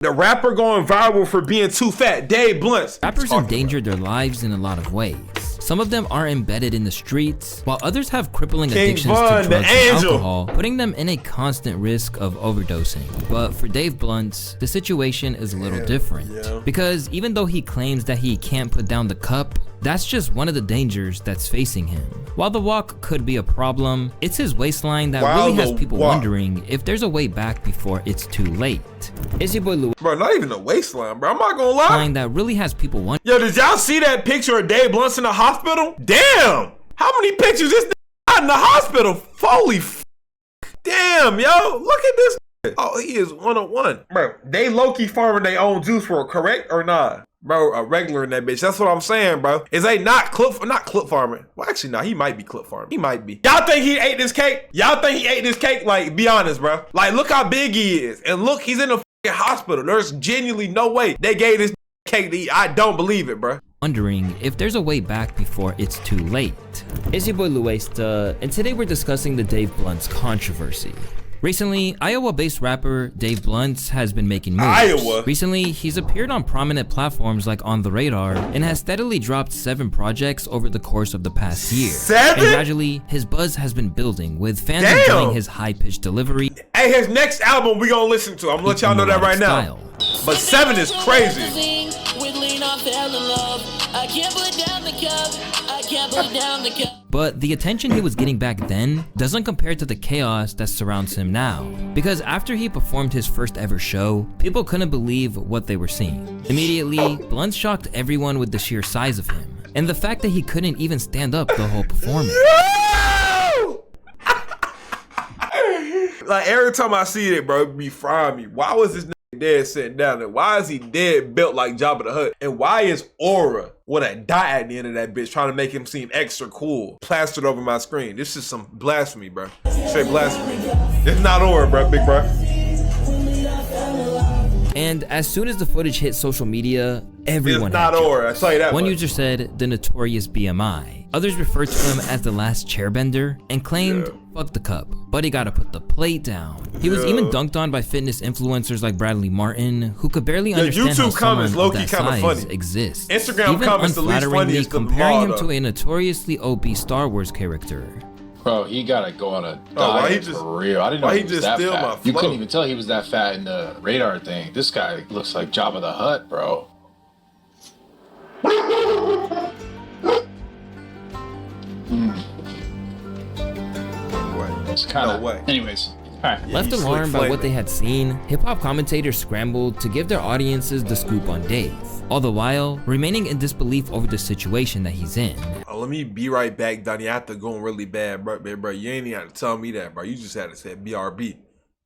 The rapper going viral for being too fat. Dave Blunts. Rappers endanger their lives in a lot of ways. Some of them are embedded in the streets, while others have crippling addictions to drugs and alcohol, putting them in a constant risk of overdosing. But for Dave Blunts, the situation is a little different. Because even though he claims that he can't put down the cup, that's just one of the dangers that's facing him. While the walk could be a problem, it's his waistline that really has people wondering if there's a way back before it's too late. It's your boy Louis. Bro, not even a waistline, bro. I'm not gonna lie. That really has people wondering. Yo, did y'all see that picture of Dave Blunts in the hospital? Damn! How many pictures this got in the hospital? Holy f. Damn, yo. Look at this. Oh, he is 101. Bro, they low-key farming their own juice world, correct or not? Bro, a regular in that bitch. That's what I'm saying, bro. Is they not clip farming? Well, actually, no, he might be clip farming. He might be. Y'all think he ate this cake? Y'all think he ate this cake? Like, be honest, bro. Like, look how big he is. And look, he's in a fucking hospital. There's genuinely no way they gave this cake to eat. I don't believe it, bro. Wondering if there's a way back before it's too late. It's your boy louaista, and today we're discussing the Dave Blunts controversy. Recently, Iowa-based rapper Dave Blunts has been making moves. Recently, he's appeared on prominent platforms like On The Radar and has steadily dropped 7 projects over the course of the past year. 7? And gradually, his buzz has been building, with fans enjoying his high-pitched delivery. Hey, his next album we gonna listen to. I'm gonna let y'all know that right now. But 7 is crazy. But the attention he was getting back then doesn't compare to the chaos that surrounds him now. Because after he performed his first ever show, people couldn't believe what they were seeing. Immediately, Blunts shocked everyone with the sheer size of him, and the fact that he couldn't even stand up the whole performance. Like, every time I see it, bro, it be frying me. Why was this nigga dead sitting down there? Why is he dead built like Jabba the Hutt? And why is Aura with a dot at the end of that bitch trying to make him seem extra cool plastered over my screen? This is some blasphemy, bro. Straight blasphemy. It's not Aura, bro, big bro. And as soon as the footage hit social media, everyone it's not Aura, I tell you that. One user said the notorious BMI. Others referred to him as the last chairbender and claimed, fuck the cup, but he gotta put the plate down. He was even dunked on by fitness influencers like Bradley Martin, who could barely understand how someone of that size exists. Instagram even comments the least funniest comparing him to a notoriously obese Star Wars character. Bro, he gotta go on a diet for real. I didn't know he was that fat. You couldn't even tell he was that fat in the radar thing. This guy looks like Jabba the Hutt, bro. It's kind of way. Anyways. Right. Left alarmed by what they had seen, hip-hop commentators scrambled to give their audiences the scoop on Dave, all the while remaining in disbelief over the situation that he's in. Let me be right back, Dawny. I have to go really bad, bro. You ain't even have to tell me that, bro. You just had to say BRB.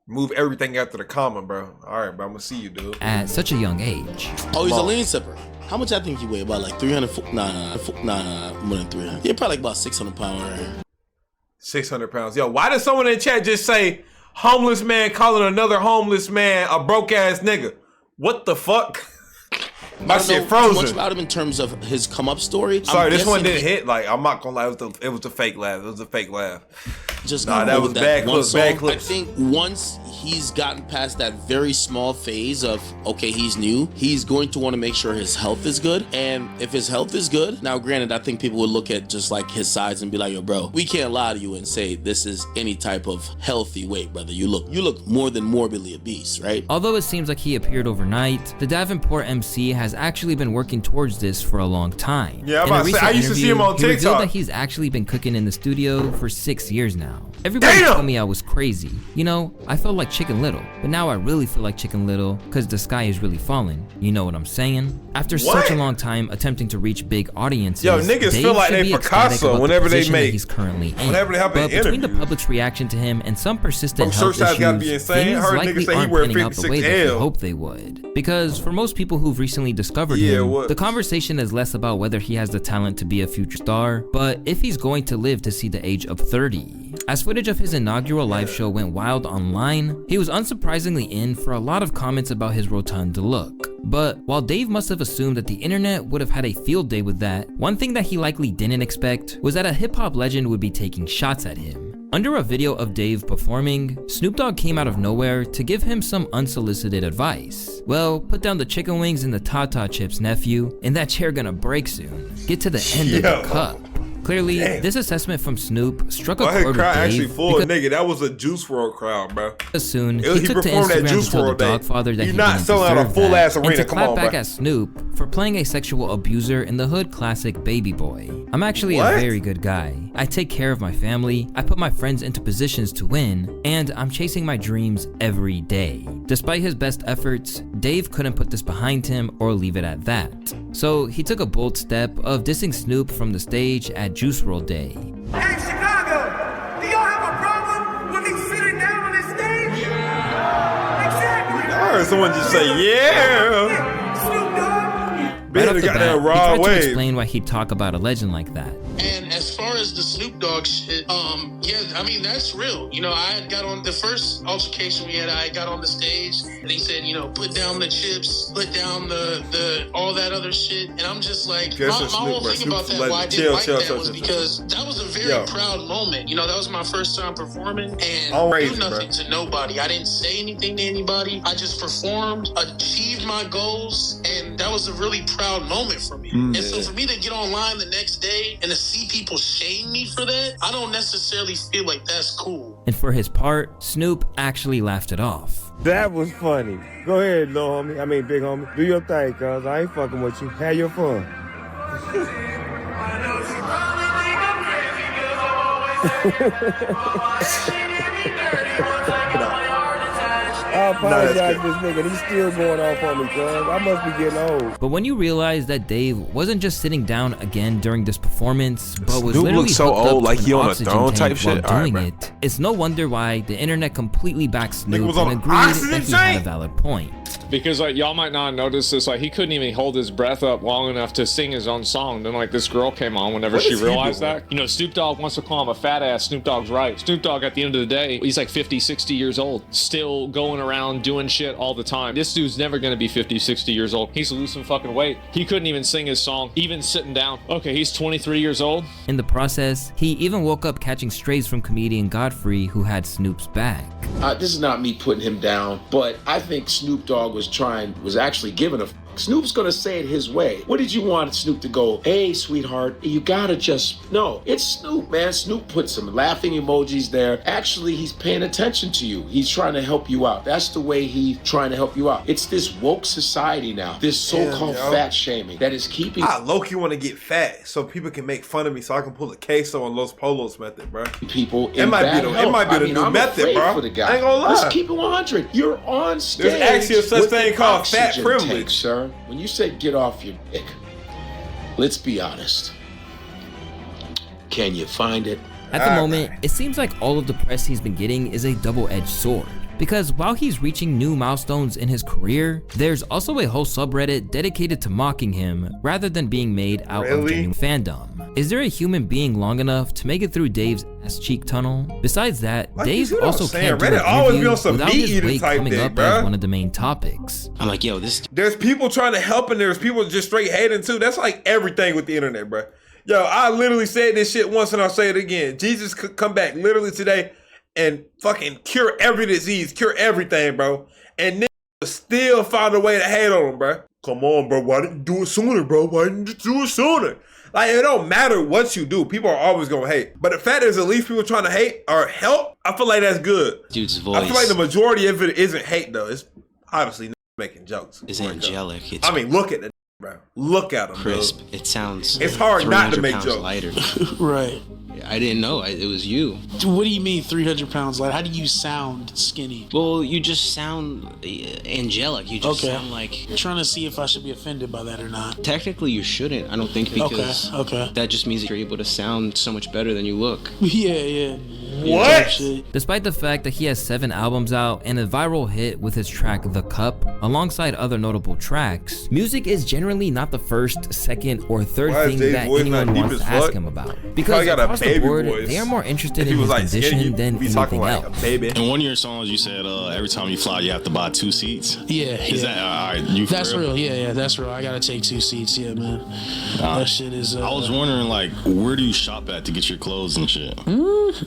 Move everything after the comma, bro. All right, bro. I'm gonna see you, dude. At such a young age. Oh, he's a lean sipper. How much I think he weigh? About like 300? Nah, more than 300. Yeah, probably like about 600 pounds right here. 600 pounds. Yo, why did someone in chat just say homeless man calling another homeless man a broke ass nigga? What the fuck? My shit frozen. Much about him in terms of his come up story. Sorry, this one didn't hit. Like, I'm not gonna lie, it was a fake laugh. It was a fake laugh. Just that was bad clips. Bad clips. I think once he's gotten past that very small phase of okay, he's new, he's going to want to make sure his health is good. And if his health is good, now granted, I think people would look at just like his size and be like, yo, bro, we can't lie to you and say this is any type of healthy weight, brother. You look more than morbidly obese, right? Although it seems like he appeared overnight, the Davenport MC has actually been working towards this for a long time. Yeah, I'm about to say, I used to see him on TikTok. He revealed that he's actually been cooking in the studio for 6 years now. Everybody told me I was crazy. You know, I felt like Chicken Little, but now I really feel like Chicken Little because the sky is really falling. You know what I'm saying? After such a long time attempting to reach big audiences, yo, niggas Dave feel like they Picasso whenever they make. He's currently in. Whenever they have an interview. Between the public's reaction to him and some persistent health issues, gotta be insane. things Heard likely niggas say he aren't wear panning out the way that we 56L. hope they would. Because for most people who've recently discovered him, the conversation is less about whether he has the talent to be a future star, but if he's going to live to see the age of 30. As footage of his inaugural live show went wild online, he was unsurprisingly in for a lot of comments about his rotund look. But while Dave must have assumed that the internet would have had a field day with that, one thing that he likely didn't expect was that a hip-hop legend would be taking shots at him. Under a video of Dave performing, Snoop Dogg came out of nowhere to give him some unsolicited advice. Well, put down the chicken wings and the Tata chips, nephew, and that chair gonna break soon. Get to the end of the cup. Clearly, this assessment from Snoop struck a chord with Dave actually full nigga. That was a Juice WRLD crowd, bro. Soon, he took to Instagram to tell the Dogfather that he not selling out a full ass arena. And to clap back at Snoop for playing a sexual abuser in the hood classic Baby Boy. I'm actually a very good guy. I take care of my family, I put my friends into positions to win, and I'm chasing my dreams every day. Despite his best efforts, Dave couldn't put this behind him or leave it at that. So he took a bold step of dissing Snoop from the stage at Juice WRLD Day. Hey, Chicago, do y'all have a problem with me sitting down on this stage? Yeah. Exactly. I heard someone just say, yeah. Snoop Dogg. Right off the bat, he tried to explain why he'd talk about a legend like that. And as far as the Snoop Dogg shit, yeah, I mean, that's real. You know, I had got on the first altercation we had, I got on the stage and he said, you know, put down the chips, put down the all that other shit. And I'm just like, my whole thing about that, why I didn't like that was because that was a very proud moment. You know, that was my first time performing and I do nothing to nobody. I didn't say anything to anybody. I just performed, achieved my goals, and that was a really proud moment for me. And so for me to get online the next day and to see people shame me for that, I don't necessarily feel like that's cool. And for his part, Snoop actually laughed it off. That was funny. Go ahead, little homie. I mean, big homie. Do your thing, cuz I ain't fucking with you. Have your fun. I apologize to this nigga. He's still going off on me, cuz. I must be getting old. But when you realize that Dave wasn't just sitting down again during this performance, but was Snoop literally looks so hooked old, up like to he an on a oxygen throne tank type shit. while doing it, it's no wonder why the internet completely backed Snoop was on and agreed oxygen that he tank? had a valid point. Because like y'all might not notice this, like he couldn't even hold his breath up long enough to sing his own song. Then like this girl came on whenever she realized that. You know, Snoop Dogg wants to call him a fat ass. Snoop Dogg's right. Snoop Dogg at the end of the day, he's like 50, 60 years old, still going around doing shit all the time. This dude's never gonna be 50, 60 years old. He's losing fucking weight. He couldn't even sing his song, even sitting down. Okay, he's 23 years old. In the process, he even woke up catching strays from comedian Godfrey, who had Snoop's back. This is not me putting him down, but I think Snoop Dogg was actually giving a f. Snoop's gonna say it his way. What did you want Snoop to go, hey, sweetheart, you gotta just, no, it's Snoop, man. Snoop put some laughing emojis there. Actually, he's paying attention to you. He's trying to help you out. That's the way he's trying to help you out. It's this woke society now, this so-called fat shaming that is keeping... I low-key want to get fat so people can make fun of me so I can pull a queso on Los Polos method, bro. People it might be the new method, bro. For the guy. I ain't gonna lie. Let's keep it 100. You're on stage. There's actually a such thing called fat privilege, tank, sir. When you say get off your dick, let's be honest. Can you find it? At the moment, it seems like all of the press he's been getting is a double-edged sword. Because while he's reaching new milestones in his career, there's also a whole subreddit dedicated to mocking him rather than being made out of genuine fandom. Is there a human being long enough to make it through Dave's ass cheek tunnel? Besides that, like, Dave also can't do an interview without his weight coming up as one of the main topics. I'm like, yo, there's people trying to help and there's people just straight hating too. That's like everything with the internet, bro. Yo, I literally said this shit once and I'll say it again. Jesus could come back literally today and fucking cure every disease, cure everything, bro. And niggas still find a way to hate on him, bro. Come on, bro. Why didn't you do it sooner, bro? Why didn't you do it sooner? Like, it don't matter what you do. People are always gonna hate. But the fact is, at least people trying to hate or help, I feel like that's good. Dude's voice. I feel like the majority of it isn't hate, though. It's obviously making jokes. It's angelic. I mean, look at it, bro. Look at him, crisp. Bro. It sounds. It's hard not to make jokes. Lighter. Right. I didn't know. It was you. What do you mean 300 pounds light? How do you sound skinny? Well, you just sound angelic. You just sound like... I'm trying to see if I should be offended by that or not. Technically, you shouldn't. I don't think, because that just means that you're able to sound so much better than you look. Yeah. What? Despite the fact that he has 7 albums out and a viral hit with his track The Cup Alongside other notable tracks, music is generally not the first, second, or third thing that anyone wants to ask him about. Because across the board, they are more interested in his condition than anything else. In one of your songs, you said every time you fly, you have to buy 2 seats. Yeah. Is that all right? That's real. Yeah, that's real. I gotta take 2 seats. Yeah, man. That shit is. I was wondering, like, where do you shop at to get your clothes and shit?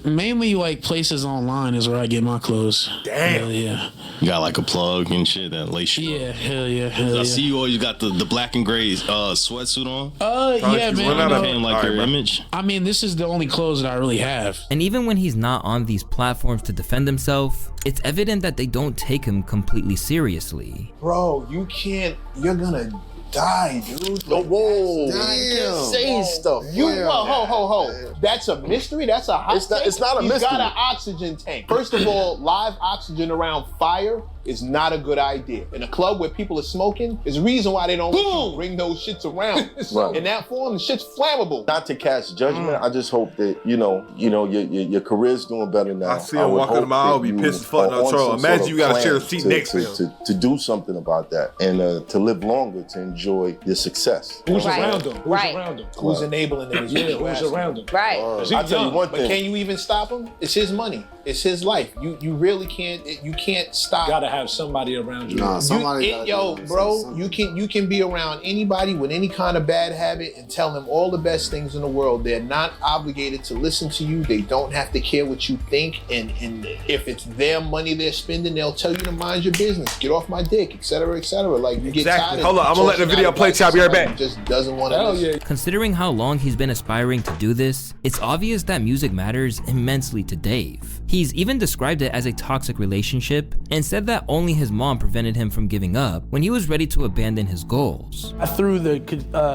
Mainly, like, places online is where I get my clothes. Damn. Hell yeah. You got like a plug and shit that lace you. Yeah, hell yeah. I see you always got the black and gray sweatsuit on. Yeah, man. Like your image. I mean, this is the only clothes that I really have. And even when he's not on these platforms to defend himself, it's evident that they don't take him completely seriously. Bro, you're gonna die, dude. Whoa. Damn. Say stuff. Ho. That's a mystery? That's a hot tank? It's not a mystery. You got an oxygen tank. First of all, live oxygen around fire is not a good idea. In a club where people are smoking, there's a reason why they don't let you bring those shits around. Right. In that form, the shit's flammable. Not to cast judgment, I just hope that, your career's doing better now. I see him walking the mile, I'll be pissed as fuck on troll. Imagine you gotta share a seat next to him. To do something about that and to live longer, to enjoy your success. Who's around him? Who's enabling him? Who's around him? Right. I'll tell you one thing. But can you even stop him? It's his money. It's his life. You really can't. You can't stop. Gotta have somebody around you. Bro, you can be around anybody with any kind of bad habit and tell them all the best things in the world. They're not obligated to listen to you. They don't have to care what you think. And if it's their money they're spending, they'll tell you to mind your business, get off my dick, etc., etc. Like you get tired. Hold on, I'm gonna let the video play. I'll be right back. Just doesn't want to. Considering how long he's been aspiring to do this, it's obvious that music matters immensely to Dave. He's even described it as a toxic relationship and said that only his mom prevented him from giving up when he was ready to abandon his goals. I threw the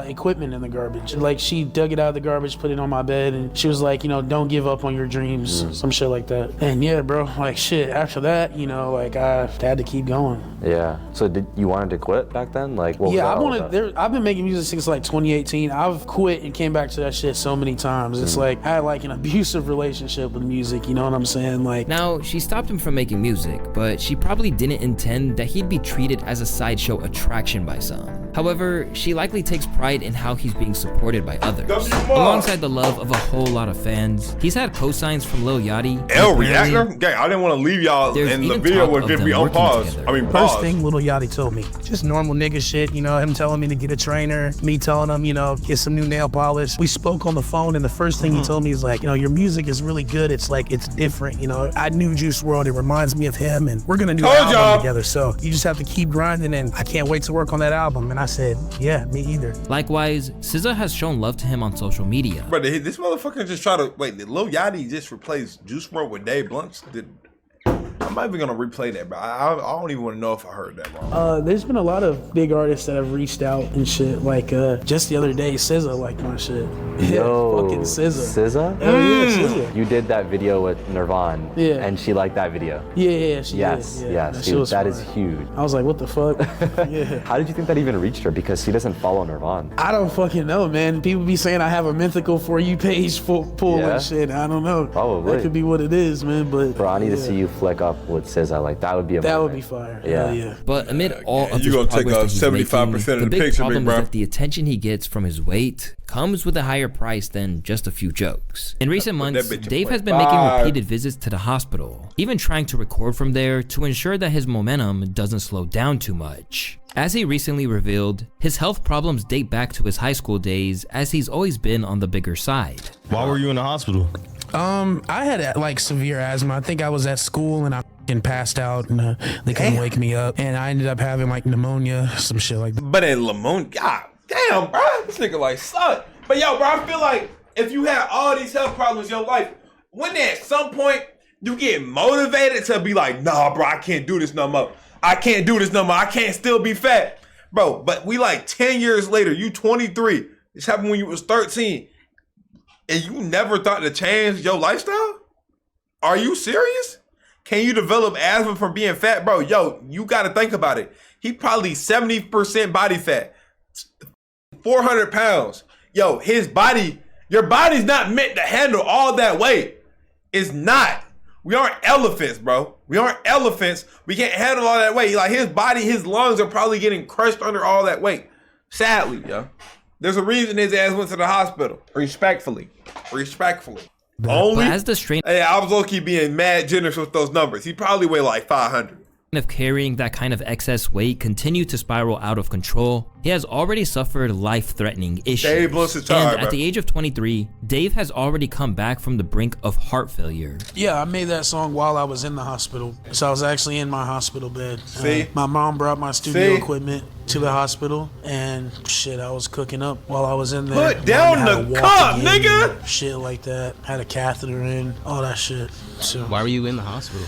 equipment in the garbage. Like, she dug it out of the garbage, put it on my bed, and she was like, don't give up on your dreams, some shit like that. And yeah, bro, like shit, after that, I had to keep going. Yeah. So did you wanted to quit back then? Like, what was that I've been making music since like 2018. I've quit and came back to that shit so many times. It's like I had like an abusive relationship with music, you know what I'm saying? Like, now, she stopped him from making music, but she probably didn't intend that he'd be treated as a sideshow attraction by some. However, she likely takes pride in how he's being supported by others. Alongside the love of a whole lot of fans, he's had cosigns from Lil Yachty. Reactor? Gang, I didn't want to leave y'all in the video would just be on pause. First thing Lil Yachty told me, just normal nigga shit, him telling me to get a trainer, me telling him, get some new nail polish. We spoke on the phone, and the first thing he told me is like, your music is really good. It's like, it's different, I knew Juice WRLD, it reminds me of him, and we're gonna do an album together, so you just have to keep grinding, and I can't wait to work on that album. And I said, yeah, me either. Likewise, SZA has shown love to him on social media. But this motherfucker just try to, did Lil Yachty just replace Juice WRLD with Dave Blunt? I'm not even gonna replay that, bro. I don't even want to know if I heard that wrong. There's been a lot of big artists that have reached out and shit. Like just the other day, SZA liked my shit. Yo, fucking SZA. SZA? Yeah, SZA. You did that video with Nirvana. Yeah. And she liked that video. Yeah, she yes, did. Yes, dude, that is huge. I was like, what the fuck? Yeah. How did you think that even reached her? Because she doesn't follow Nirvana. I don't fucking know, man. People be saying I have a mythical For You page pull and shit. I don't know. Probably. That could be what it is, man. But bro, I need to see you flick up with SZA. Like, that would be amazing. That would be fire. Yeah. But amid all of this progress that he's 75% making, of the the big picture, problem big is bro. that the attention he gets from his weight comes with a higher price than just a few jokes. In recent months, Dave has been making repeated visits to the hospital, even trying to record from there to ensure that his momentum doesn't slow down too much. As he recently revealed, his health problems date back to his high school days, as he's always been on the bigger side. Why were you in the hospital? I had like severe asthma. I think I was at school and I passed out and they couldn't wake me up, and I ended up having like pneumonia, some shit like that. But in pneumonia, god damn, bro, this nigga like suck. But yo, bro, I feel like if you have all these health problems in your life, when at some point you get motivated to be like, nah, bro, I can't do this no more. I can't do this no more. I can't still be fat, bro. But we like 10 years later, you 23. This happened when you was 13. And you never thought to change your lifestyle? Are you serious? Can you develop asthma from being fat? Bro, yo, you got to think about it. He probably 70% body fat, 400 pounds. Yo, your body's not meant to handle all that weight. It's not. We aren't elephants, bro. We aren't elephants. We can't handle all that weight. Like his body, his lungs are probably getting crushed under all that weight. Sadly, yo. There's a reason his ass went to the hospital. Respectfully. Only as the strain I was low-key being mad generous with those numbers. He probably weighed like 500. of carrying that kind of excess weight continued to spiral out of control, he has already suffered life-threatening issues. And at the age of 23, Dave has already come back from the brink of heart failure. Yeah, I made that song while I was in the hospital. So I was actually in my hospital bed. See? My mom brought my studio equipment to the hospital, and shit, I was cooking up while I was in there. Put down the cup, nigga! Shit like that. Had a catheter in, all that shit. So why were you in the hospital?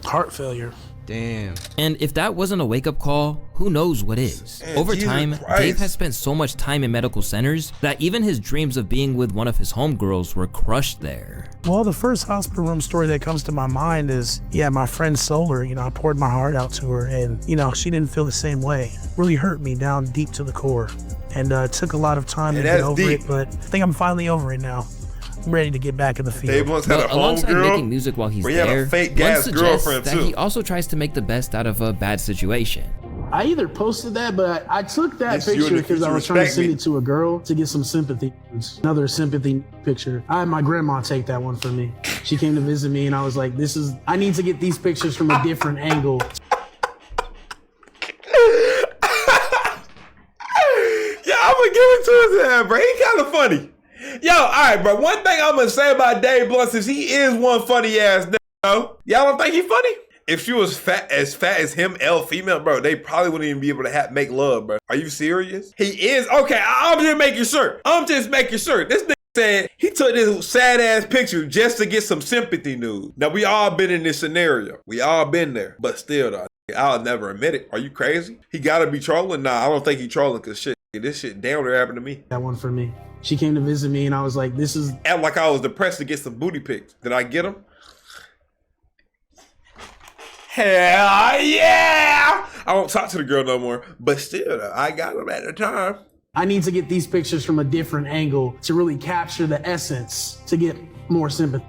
Heart failure. Damn. And if that wasn't a wake-up call, who knows what is? Man, Over Jesus time, Christ. Dave has spent so much time in medical centers that even his dreams of being with one of his homegirls were crushed there. Well, the first hospital room story that comes to my mind is, my friend Solar, I poured my heart out to her and, she didn't feel the same way. Really hurt me down deep to the core. And it took a lot of time to get over it, but I think I'm finally over it now. I'm ready to get back in the field. Dave once had a alongside homegirl making music while he's where he had there, a fake one gas suggests girlfriend that too. he also tries to make the best out of a bad situation. I either posted that, but I took that Yes, you picture would- because I you was trying to respect send me. it to a girl to get some sympathy. Another sympathy picture. I had my grandma take that one for me. She came to visit me and I was like, I need to get these pictures from a different angle. Yeah, I'm gonna give it to his ass, bro. He kind of funny. Yo, all right, bro. One thing I'm gonna say about Dave Blunt is he is one funny ass nigga. Y'all don't think he funny? If she was fat as him, female, bro, they probably wouldn't even be able to make love, bro. Are you serious? He is okay. I'm just making sure. This nigga said he took this sad ass picture just to get some sympathy news. Now we all been in this scenario. We all been there, but still, though, I'll never admit it. Are you crazy? He gotta be trolling. Nah, I don't think he trolling because shit. This shit damn near happened to me. That one for me. She came to visit me and I was like, Act like I was depressed to get some booty pics. Did I get them? Hell yeah! I won't talk to the girl no more, but still, I got them at the time. I need to get these pictures from a different angle to really capture the essence to get more sympathy.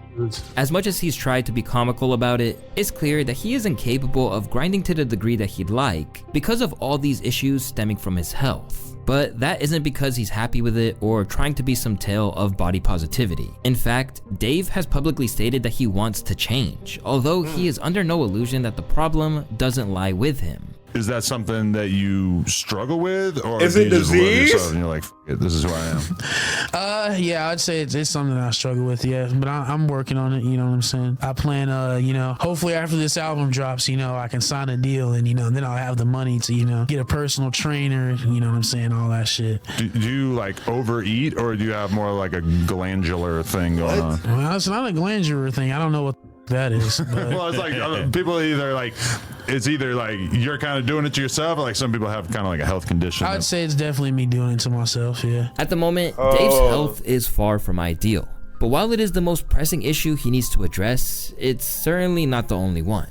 As much as he's tried to be comical about it, it's clear that he is incapable of grinding to the degree that he'd like because of all these issues stemming from his health. But that isn't because he's happy with it or trying to be some tale of body positivity. In fact, Dave has publicly stated that he wants to change, although he is under no illusion that the problem doesn't lie with him. Is that something that you struggle with, or is do it you just love disease? yourself and you're like, "F- it, this is who I am"? Yeah, I'd say it's something that I struggle with, yeah. But I'm working on it, you know what I'm saying? I plan, hopefully after this album drops, I can sign a deal and, then I'll have the money to, get a personal trainer, you know what I'm saying? All that shit. Do you like overeat, or do you have more like a glandular thing going on? Well, it's not a glandular thing. I don't know what that is. But Well, it's like people it's either like you're kind of doing it to yourself, or like some people have kind of like a health condition. I'd say it's definitely me doing it to myself, yeah. At the moment, Dave's health is far from ideal. But while it is the most pressing issue he needs to address, it's certainly not the only one.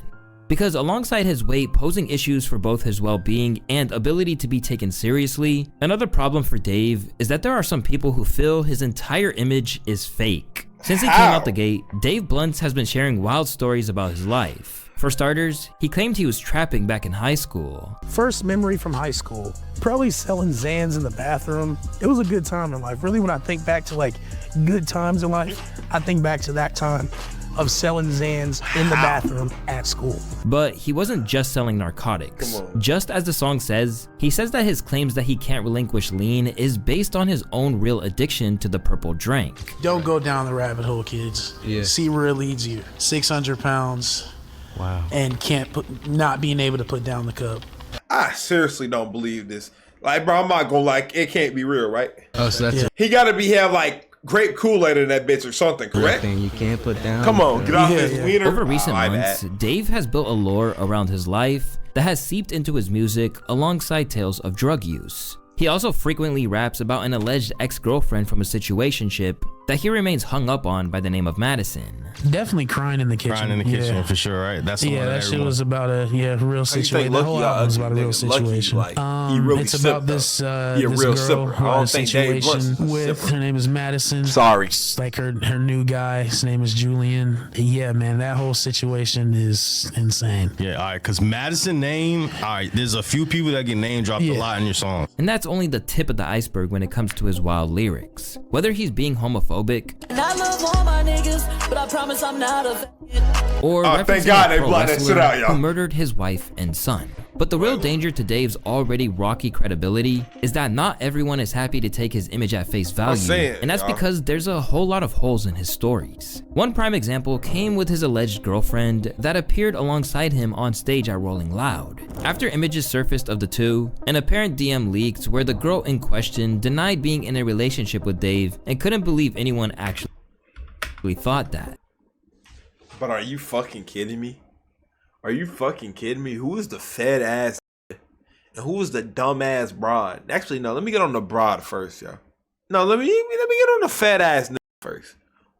Because alongside his weight posing issues for both his well-being and ability to be taken seriously, another problem for Dave is that there are some people who feel his entire image is fake. Since he came out the gate, Dave Blunt has been sharing wild stories about his life. For starters, he claimed he was trapping back in high school. First memory from high school, probably selling Xans in the bathroom. It was a good time in life. Really, when I think back to like good times in life, I think back to that time of selling Xans in the bathroom at school. But he wasn't just selling narcotics. Just as the song says, he says that his claims that he can't relinquish lean is based on his own real addiction to the purple drink. Don't go down the rabbit hole, kids. Yeah. See where it leads you. 600 pounds. Wow. And not being able to put down the cup. I seriously don't believe this. Like, bro, I'm not gonna it can't be real, right? Oh, so that's He gotta have like grape Kool-Aid in that bitch or something, correct? thing you can't put down. Come on, get off this wiener. Over recent My months, bad. Dave has built a lore around his life that has seeped into his music alongside tales of drug use. He also frequently raps about an alleged ex-girlfriend from a situationship that he remains hung up on by the name of Madison. Definitely crying in the kitchen. Crying in the kitchen for sure, right? That's that shit was about a real situation. The whole album was about a real situation. It's about this girl situation with her name is Madison. Sorry, like her new guy. His name is Julian. Yeah, man, that whole situation is insane. Yeah, all right, because Madison name. All right, there's a few people that get name dropped a lot in your song, and that's only the tip of the iceberg when it comes to his wild lyrics. Whether he's being homophobic, and I love all my niggas, but I promise I'm not a or thank God they blocked that shit out, y'all. Who murdered his wife and son. But the real danger to Dave's already rocky credibility is that not everyone is happy to take his image at face value, and that's because there's a whole lot of holes in his stories. One prime example came with his alleged girlfriend that appeared alongside him on stage at Rolling Loud. After images surfaced of the two, an apparent DM leaked where the girl in question denied being in a relationship with Dave and couldn't believe anyone actually thought that. But are you fucking kidding me? Are you fucking kidding me? Who is the fed ass and who is the dumb ass broad? Actually, no, let me get on the broad first, yo. No, let me get on the fed ass first.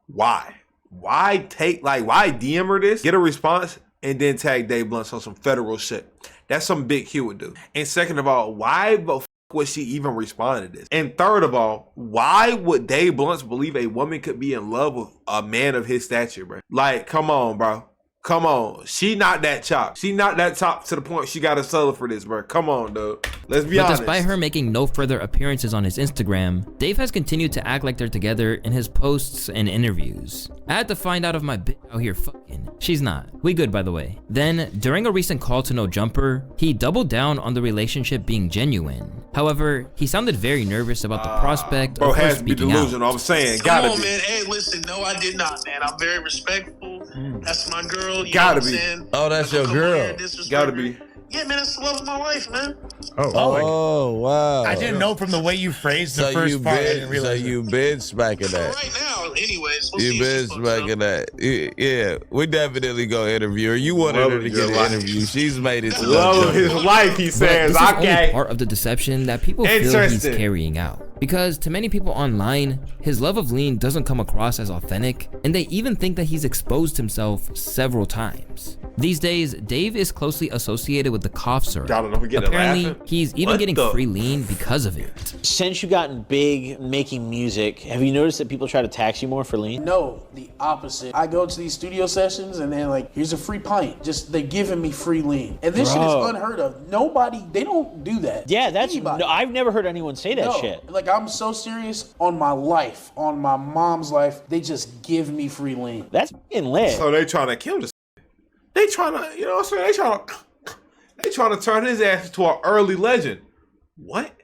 Why? Why DM her this, get a response, and then tag Dave Blunt on some federal shit? That's some big Q would do. And second of all, why the f would she even respond to this? And third of all, why would Dave Blunt believe a woman could be in love with a man of his stature, bro? Like, come on, bro. Come on. She not that chop. She not that top to the point she got to sell for this, bro. Come on, dude. Let's be honest. But despite her making no further appearances on his Instagram, Dave has continued to act like they're together in his posts and interviews. I had to find out if my bitch out here fucking. She's not. We good, by the way. Then, during a recent call to No Jumper, he doubled down on the relationship being genuine. However, he sounded very nervous about the prospect of her speaking out. I'm saying, Come on, man. Hey, listen, no, I did not, man. I'm very respectful. That's my girl. You gotta know be. Saying? Oh, that's your girl. Gotta be. Yeah, man, that's the love of my life, man. Oh, wow. I didn't know from the way you phrased the first part. I didn't realize. So you been smacking that. Right now, anyways. You been smacking that. Yeah, we definitely gonna interview her. You wanted her to get an interview. She's made it to love of his life, he says. This is only part of the deception that people feel he's carrying out. Because to many people online, his love of lean doesn't come across as authentic, and they even think that he's exposed himself several times. These days, Dave is closely associated with the cough syrup. Apparently, he's even getting free lean because of it. Since you gotten big making music, have you noticed that people try to tax you more for lean? No, the opposite. I go to these studio sessions and they're like, here's a free pint. Just, they're giving me free lean. And this shit is unheard of. Nobody, they don't do that. Yeah, I've never heard anyone say that shit. Like, I'm so serious on my life, on my mom's life. They just give me free lean. That's fucking lit. So they trying to kill this. They trying to, you know what I'm saying? They trying to turn his ass into an early legend. What?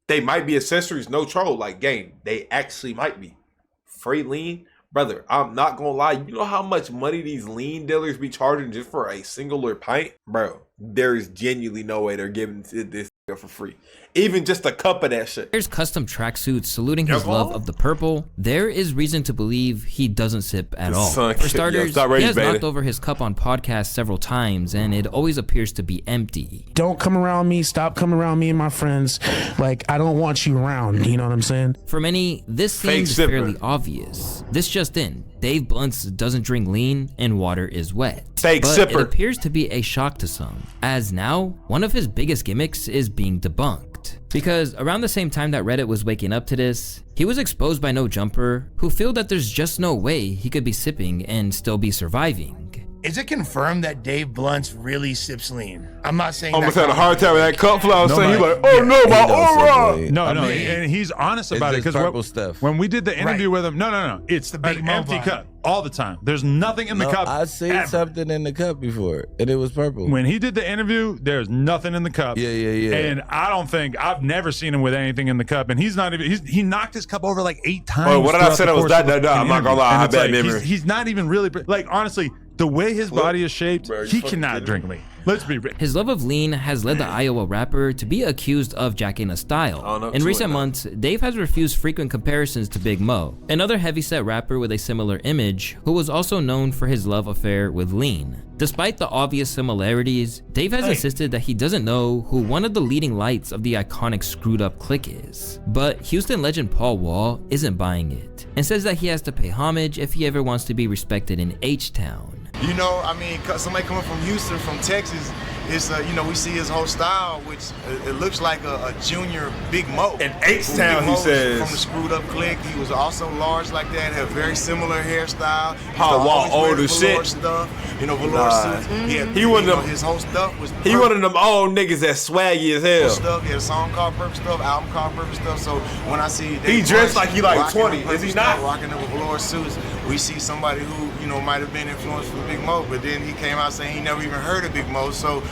They might be accessories, no troll, like game. They actually might be. Free lean? Brother, I'm not gonna lie. You know how much money these lean dealers be charging just for a singular pint? Bro, there is genuinely no way they're giving this for free. Even just a cup of that shit. There's custom tracksuits saluting his love of the purple. There is reason to believe he doesn't sip at all. For starters, he has knocked over his cup on podcasts several times, and it always appears to be empty. Don't come around me. Stop coming around me and my friends. Like, I don't want you around. You know what I'm saying? For many, this seems fairly obvious. This just in. Dave Blunt's doesn't drink lean and water is wet. But it appears to be a shock to some, as now one of his biggest gimmicks is being debunked. Because around the same time that Reddit was waking up to this, he was exposed by No Jumper, who feel that there's just no way he could be sipping and still be surviving. Is it confirmed that Dave Blunt really sips lean? I'm not saying almost had a hard time with that cup flow. Saying he's like, oh no, my aura. No, and he's honest about it because when we did the interview with him, no, it's the big empty cup all the time. There's nothing in the cup. I seen something in the cup before, and it was purple. When he did the interview, there's nothing in the cup. Yeah. And I've never seen him with anything in the cup, and he's not even. He knocked his cup over like 8 times. Oh, what did I say? That was that. I'm not gonna lie. He's not even really like honestly. The way his body is shaped, he cannot drink lean. Let's be real. His love of lean has led the Iowa rapper to be accused of jacking a style. In recent months, Dave has refused frequent comparisons to Big Mo, another heavyset rapper with a similar image, who was also known for his love affair with lean. Despite the obvious similarities, Dave has insisted that he doesn't know who one of the leading lights of the iconic Screwed Up clique is. But Houston legend Paul Wall isn't buying it, and says that he has to pay homage if he ever wants to be respected in H-Town. You know, I mean, somebody coming from Houston, from Texas, it's you know, we see his whole style, which it looks like a junior Big Mo. In H-Town, he says. From the Screwed Up clique, he was also large like that, had very similar hairstyle. Paul Wall old as shit. Stuff, you know, velour suits. He one of them. His whole stuff was. He one of them old niggas that swaggy as hell. Stuff. He had a song called Purpose Stuff, album called Purpose Stuff. So when I see he dressed like he like 20, is he not? Rocking up with velour suits, we see somebody who, you know, might have been influenced from Big Mo, but then he came out saying he never even heard of Big Mo. So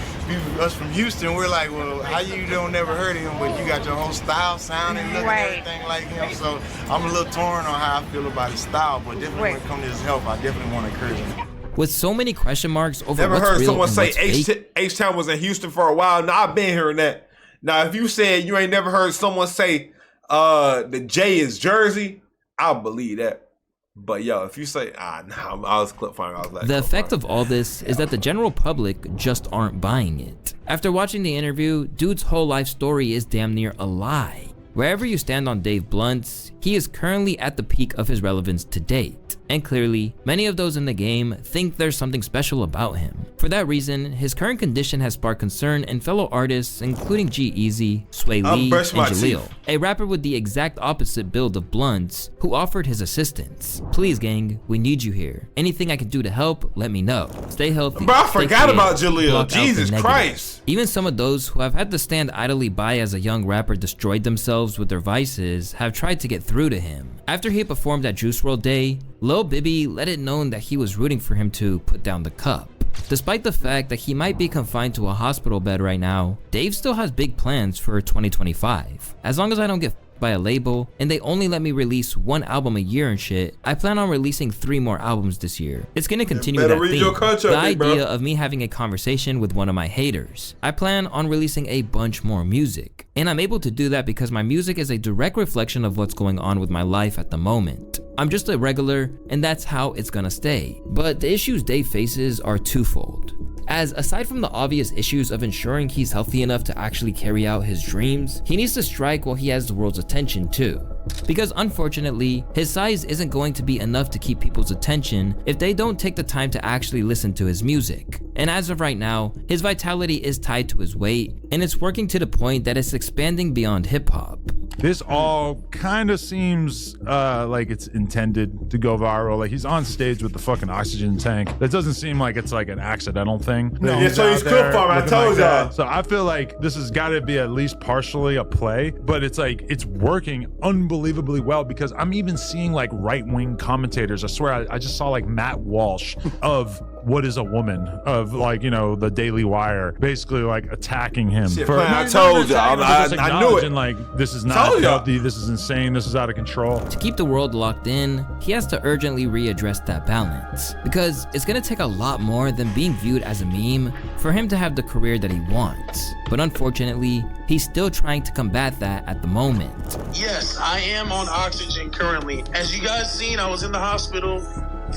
us from Houston, we're like, well, how you don't never heard of him, but you got your whole style, sound, and look and everything like him. So I'm a little torn on how I feel about his style, but definitely when it comes to his health, I definitely want to encourage him. With so many question marks over never what's heard real someone and say what's fake. H-Town was in Houston for a while. Now I've been hearing that. Now if you said you ain't never heard someone say the J is Jersey, I'll believe that. But yo, if you say I was clip finding, I was like, the effect of all this is that the general public just aren't buying it. After watching the interview, dude's whole life story is damn near a lie. Wherever you stand on Dave Blunt's, he is currently at the peak of his relevance to date, and clearly, many of those in the game think there's something special about him. For that reason, his current condition has sparked concern in fellow artists including G-Eazy, Sway Lee, and Jaleel, a rapper with the exact opposite build of Blunt's, who offered his assistance. Please gang, we need you here. Anything I can do to help, let me know. Stay healthy. Bro, I forgot about Jaleel, Jesus Christ. Even some of those who have had to stand idly by as a young rapper destroyed themselves with their vices have tried to get through to him. After he performed at Juice WRLD Day, Lil Bibby let it known that he was rooting for him to put down the cup. Despite the fact that he might be confined to a hospital bed right now, Dave still has big plans for 2025. As long as I don't get by a label and they only let me release one album a year and shit, I plan on releasing 3 more albums this year. It's gonna continue that theme, the idea of me having a conversation with one of my haters. I plan on releasing a bunch more music, and I'm able to do that because my music is a direct reflection of what's going on with my life at the moment. I'm just a regular, and that's how it's gonna stay. But the issues Dave faces are twofold. As aside from the obvious issues of ensuring he's healthy enough to actually carry out his dreams, he needs to strike while he has the world's attention too. Because unfortunately, his size isn't going to be enough to keep people's attention if they don't take the time to actually listen to his music. And as of right now, his vitality is tied to his weight, and it's working to the point that it's expanding beyond hip hop. This all kind of seems like it's intended to go viral. Like he's on stage with the fucking oxygen tank. That doesn't seem like it's like an accidental thing. No, yeah, so he's clip farm. I told y'all. So I feel like this has got to be at least partially a play, but it's like it's working unbelievably well because I'm even seeing like right-wing commentators. I swear, I just saw like Matt Walsh of What Is a Woman, of like, you know, the Daily Wire, basically like attacking him. Shit, I told you, I knew it. Like, this is not healthy, this is insane, this is out of control. To keep the world locked in, he has to urgently readdress that balance, because it's gonna take a lot more than being viewed as a meme for him to have the career that he wants. But unfortunately, he's still trying to combat that at the moment. Yes, I am on oxygen currently. As you guys seen, I was in the hospital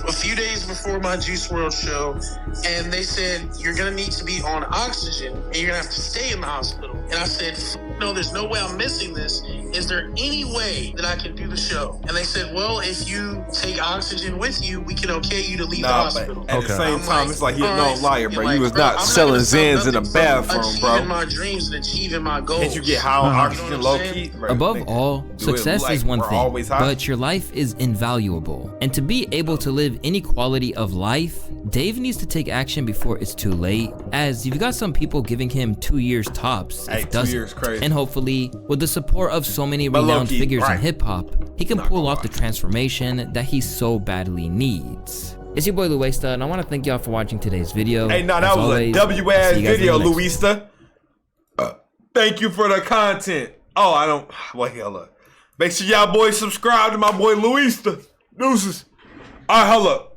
a few days before my Juice WRLD show, and they said, you're gonna need to be on oxygen and you're gonna have to stay in the hospital. And I said, no, there's no way I'm missing this. Is there any way that I can do the show? And they said, well, if you take oxygen with you, we can okay you to leave the hospital. But at the same time, it's like you're no liar, bro. You was not selling Zins in the bathroom, bro. Achieving my dreams and achieving my goals. Can't you get high on oxygen low key? Above all, success is one thing, but your life is invaluable. And to be able to live any quality of life, Dave needs to take action before it's too late, as you've got some people giving him 2 years tops if it doesn't. 2 years crazy. And hopefully, with the support of so many renowned figures in hip-hop, he can pull off the transformation that he so badly needs. It's your boy louaista, and I want to thank y'all for watching today's video. Hey, no, that was a W-ass video, louaista. Thank you for the content. Oh, I don't, wait, hold up. Make sure y'all boys subscribe to my boy louaista. Deuces. All right, hold up.